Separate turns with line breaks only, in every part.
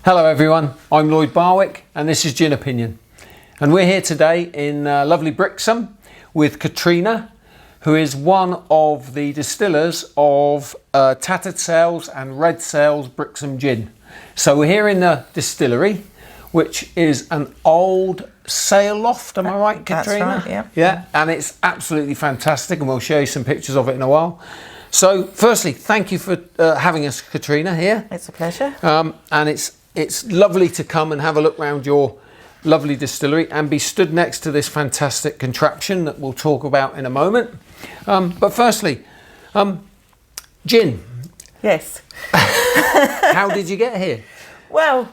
Hello everyone, I'm Lloyd Barwick and this is Gin Opinion. And we're here today in lovely Brixham with Katrina, who is one of the distillers of Tattered Sales and Red Sales Brixham Gin. So we're here in the distillery, which is an old sail loft, am I right, Katrina?
That's right, yeah.
Yeah, and it's absolutely fantastic and we'll show you some pictures of it in a while. So firstly, thank you for having us, Katrina, here.
It's a pleasure.
And it's lovely to come and have a look around your lovely distillery and be stood next to this fantastic contraption that we'll talk about in a moment. But firstly, gin.
Yes.
How did you get here?
Well,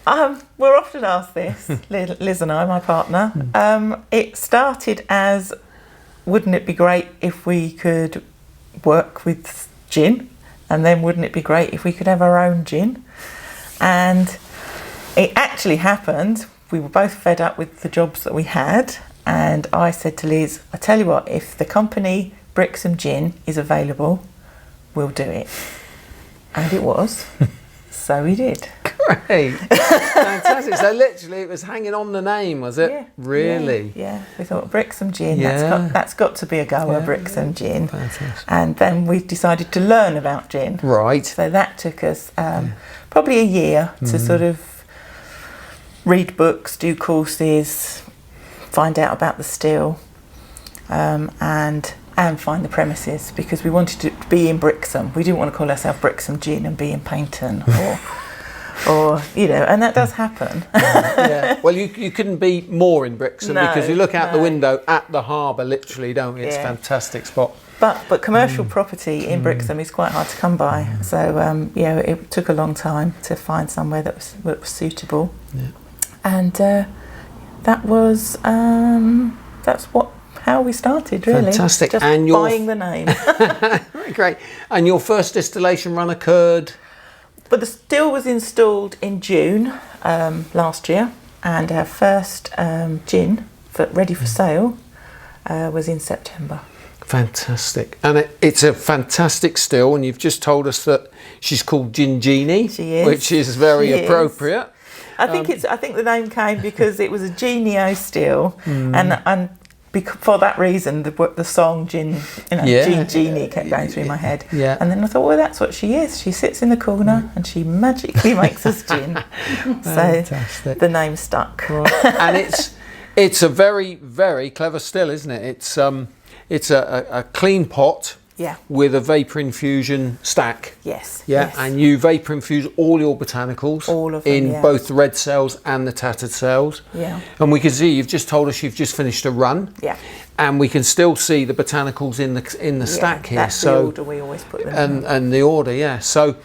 we're often asked this, Liz and I, my partner. It started as, wouldn't it be great if we could work with gin? And then wouldn't it be great if we could have our own gin? And it actually happened. We were both fed up with the jobs that we had. And I said to Liz, I tell you what, if the company Brixham Gin is available, we'll do it. And it was. So we did.
Great. Fantastic. So literally it was hanging on the name, was it?
Yeah.
Really?
Yeah. We thought Brixham Gin,
Yeah.
that's got to be a goer,
Yeah.
Brixham Gin.
Fantastic.
And then we decided to learn about gin.
Right.
So that took us probably a year to sort of read books, do courses, find out about the still, and find the premises, because we wanted to be in Brixham. We didn't want to call ourselves Brixham Gin and be in Paynton or you know, and that does happen.
Yeah. Well, you couldn't be more in Brixham,
No,
because you look out the
no.
window at the harbour, literally, don't you? It's a
Yeah.
fantastic spot.
But commercial property in Brixham is quite hard to come by. So yeah, it took a long time to find somewhere that was suitable.
Yeah.
And that was how we started, really.
Fantastic.
Just
And your
buying the name.
Great. And your first distillation run occurred?
But the still was installed in June last year, and our first gin ready for sale was in September.
Fantastic. And it's a fantastic still, and you've just told us that she's called Gin Genie,
She is.
which is very
She is.
appropriate.
I think the name came because it was a Genio still, and for that reason the song Gin,
Yeah.
Gin Genie kept going through my head.
Yeah.
And then I thought, well, that's what she is. She sits in the corner and she magically makes us gin.
Fantastic.
So the name stuck.
Right. And it's a very, very clever still, isn't it? It's a clean pot.
Yeah.
With a vapour infusion stack.
Yes.
Yeah,
Yes.
and you vapour infuse all your botanicals.
All of them,
in
yeah.
both the red cells and the tattered cells.
Yeah.
And we can see you've just told us you've just finished a run.
Yeah.
And we can still see the botanicals in the stack here.
That's
So
the order we always put them in.
and the order, yeah. So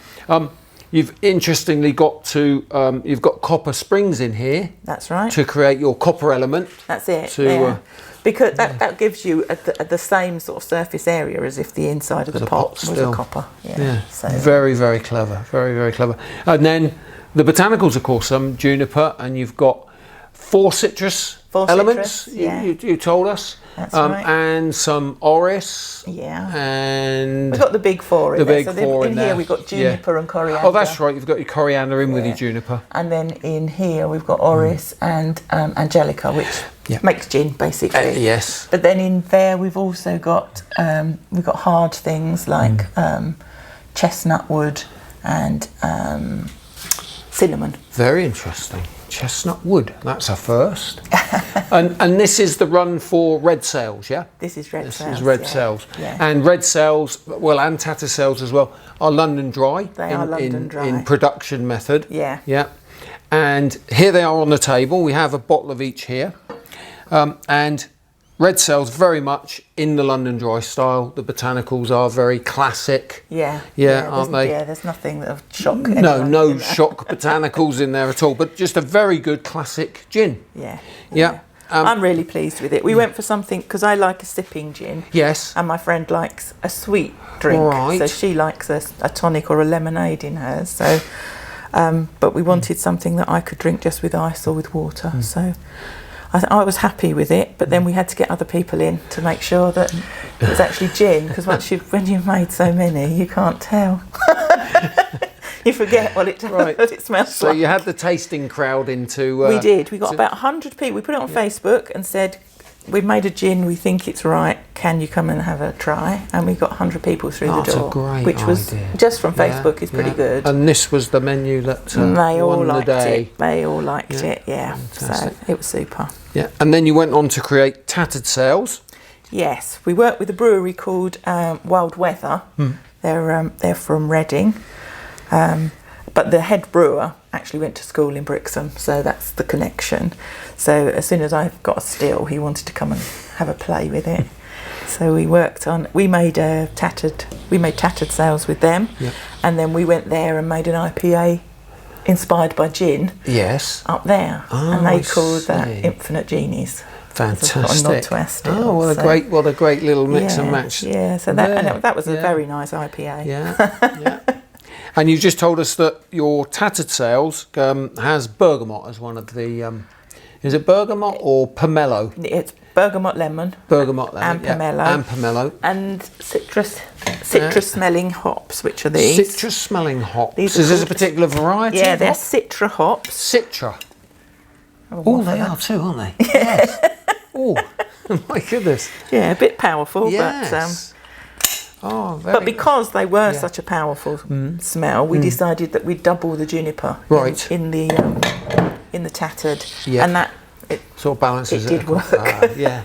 you've interestingly got you've got copper springs in here.
That's right.
To create your copper element.
That's it.
To,
because that gives you the same sort of surface area as if the inside of the pot was
still.
a copper. Yeah.
Yeah.
So
Very, very clever. Very, very clever. And then the botanicals, of course, some juniper, and you've got four citrus elements.
citrus, yeah.
You told us.
That's right.
And some orris.
Yeah.
And
we've got the big four in
the
there.
big four in there.
Here we've got juniper and coriander.
Oh, that's right. You've got your coriander in with your juniper.
And then in here we've got orris and angelica, which makes gin basically.
Yes.
But then in there we've also got hard things like chestnut wood and cinnamon.
Very interesting. Chestnut wood. That's a first. and this is the run for red sales, yeah?
This is red
This
sales.
is red
yeah.
sales.
Yeah.
And red sales, well, and tatter sales as well, are London dry.
They are London dry.
In production method.
Yeah.
Yeah. And here they are on the table. We have a bottle of each here. And red sales very much in the London dry style. The botanicals are very classic.
Yeah.
Aren't they?
Yeah, there's nothing of shock.
No shock botanicals in there at all, but just a very good classic gin.
Yeah. I'm really pleased with it. We went for something, because I like a sipping gin.
Yes.
And my friend likes a sweet drink.
Right.
So she likes a tonic or a lemonade in hers. So, but we wanted something that I could drink just with ice or with water. So I was happy with it, but then we had to get other people in to make sure that it was actually gin, because when you've made so many, you can't tell. you forget what it what it smells
So
like.
you had the tasting crowd into...
we did. We got about 100 people. We put it on Facebook and said, we've made a gin, we think it's right, can you come and have a try? And we got 100 people through the door.
That's a great
which was,
idea.
just from Facebook, is pretty good.
And this was the menu that
they all
won the
liked
day.
it. They all liked it, yeah.
Fantastic.
So it was super.
Yeah, and then you went on to create Tattered Sails.
Yes, we worked with a brewery called Wild Weather. They're from Reading. But the head brewer actually went to school in Brixham, so that's the connection. So as soon as I got a still, he wanted to come and have a play with it. So we made tattered sails with them, and then we went there and made an IPA inspired by gin.
Yes.
Up there, and they called that Infinite Genies.
Fantastic.
A nod to our still,
oh, what a great little mix and match.
Yeah, so that was a very nice IPA.
Yeah. And you just told us that your Tattered Sails has bergamot as one of the... is it bergamot or pomelo?
It's bergamot lemon.
Bergamot lemon,
and pomelo.
And pomelo.
And citrus smelling hops, which are these.
Citrus smelling hops. Is this a particular variety?
Yeah, they're Citra hops.
Citra. Oh, they are too, aren't they? Yes. Oh, my goodness.
Yeah, a bit powerful,
yes.
but because they were such a powerful smell, we decided that we'd double the juniper in the Tattered, and that
sort of balances it.
It did work.
Yeah,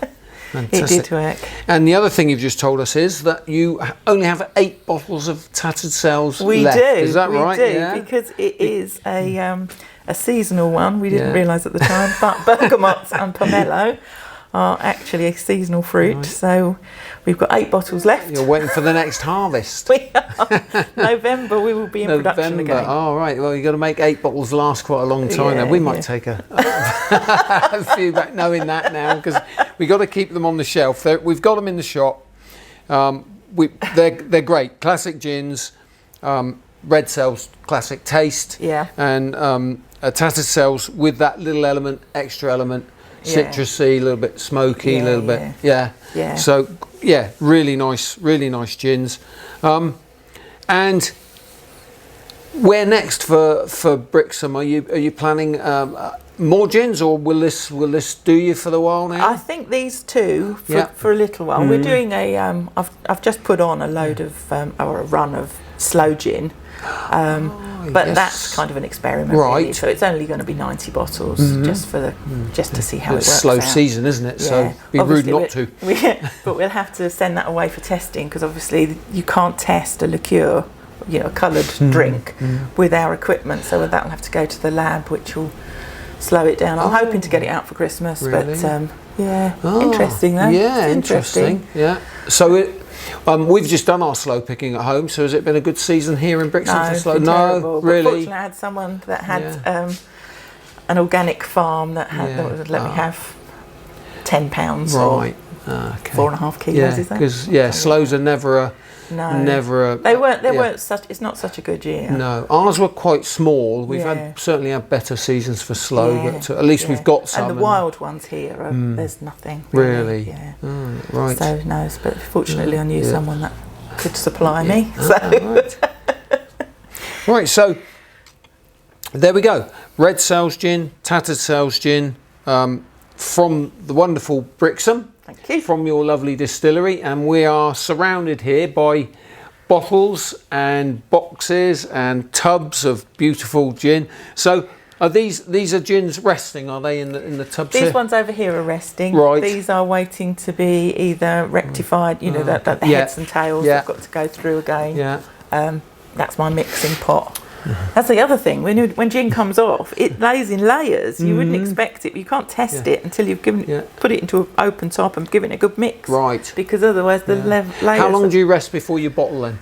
fantastic.
It did work.
And the other thing you've just told us is that you only have 8 bottles of Tattered Sails left.
We do.
Is that right?
We do, because it is a seasonal one. We didn't realise at the time, but bergamots and pomelo are actually a seasonal fruit, so we've got 8 bottles left.
You're waiting for the next harvest.
We are. November we will be in production again.
Oh, right. Well, you've got to make 8 bottles last quite a long time. Then we might take a few back knowing that now, because we've got to keep them on the shelf. We've got them in the shop. They're great. Classic gins, red cells, classic taste.
Yeah.
And Tattered Sails with that little extra element. Citrusy, a little bit smoky, a little bit, yeah. So, really nice gins. And where next for Brixham? Are you planning more gins, or will this do you for the while now?
I think these two for a little while. We're doing I've just put on a load of or a run of slow gin. But that's kind of an experiment, really. So it's only going to be 90 bottles just to see how it works.
It's slow
out.
season, isn't it? So it'd be rude not to.
But we'll have to send that away for testing, because obviously you can't test a liqueur, a coloured drink, with our equipment. So that'll have to go to the lab, which will slow it down. I'm hoping to get it out for Christmas,
really?
but interesting though.
Yeah, interesting. Yeah. So we've just done our slow picking at home. So has it been a good season here in Brixham for slow?
No,
really.
But fortunately, I had someone that had an organic farm that would let me have £10 or 4.5 kilos. Is that?
Because slows are never a.
They weren't such. It's not such a good year.
No, ours were quite small. We've certainly had better seasons for slow, but at least we've got some.
And the wild ones here, there's nothing.
Really?
Yeah.
Oh, right.
So no, but fortunately, I knew someone that could supply me.
Right. So there we go. Red Sails Gin, Tattered Sails Gin, from the wonderful Brixham.
Thank you.
From your lovely distillery, and we are surrounded here by bottles and boxes and tubs of beautiful gin. So are these are gins resting? Are they in the tubs?
These ones over here are resting.
Right.
These are waiting to be either rectified. That the heads and tails have got to go through again.
Yeah.
That's my mixing pot. That's the other thing. When gin comes off, it lays in layers. You wouldn't expect it. You can't test it until you've put it into an open top and given it a good mix.
Right.
Because otherwise the layers...
How long do you rest before you bottle then?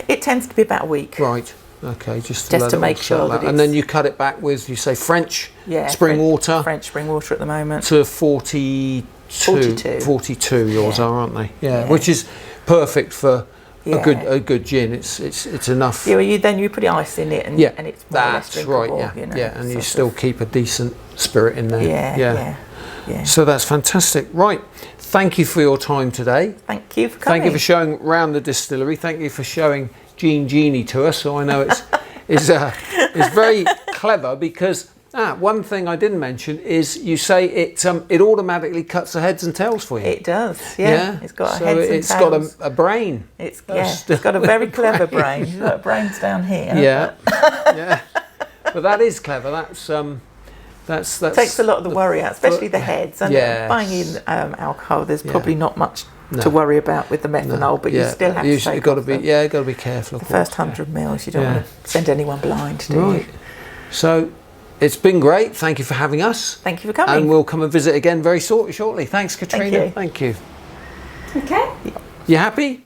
It tends to be about a week.
Right. Okay. Just
to make sure that it's...
And then you cut it back with, you say, French spring water.
French spring water at the moment.
To 42. 42 yours are, aren't they? Yeah. Which is perfect for... A good gin. It's enough.
Yeah, well, then you put ice in it, and it's more or less drinkable.
And you still keep a decent spirit in there.
Yeah.
So that's fantastic. Right. Thank you for your time today.
Thank you for coming.
Thank you for showing around the distillery. Thank you for showing genie to us, so I know it's very clever because one thing I didn't mention is you say it automatically cuts the heads and tails for you.
It does, yeah. It's got
so
heads and
it's
tails.
got a brain.
It's got a very clever brain. You've got brains down here.
Yeah, yeah. But that is clever. That's
takes a lot of the worry out, especially the heads. And
yes.
buying in alcohol, there's probably not much to worry about with the methanol, but you still have to take
got to be careful.
The first 100 mils, you don't want to send anyone blind, do you?
So it's been great. Thank you for having us.
Thank you for coming.
And we'll come and visit again very shortly. Thanks, Katrina.
Thank you.
Thank you.
Okay.
You happy?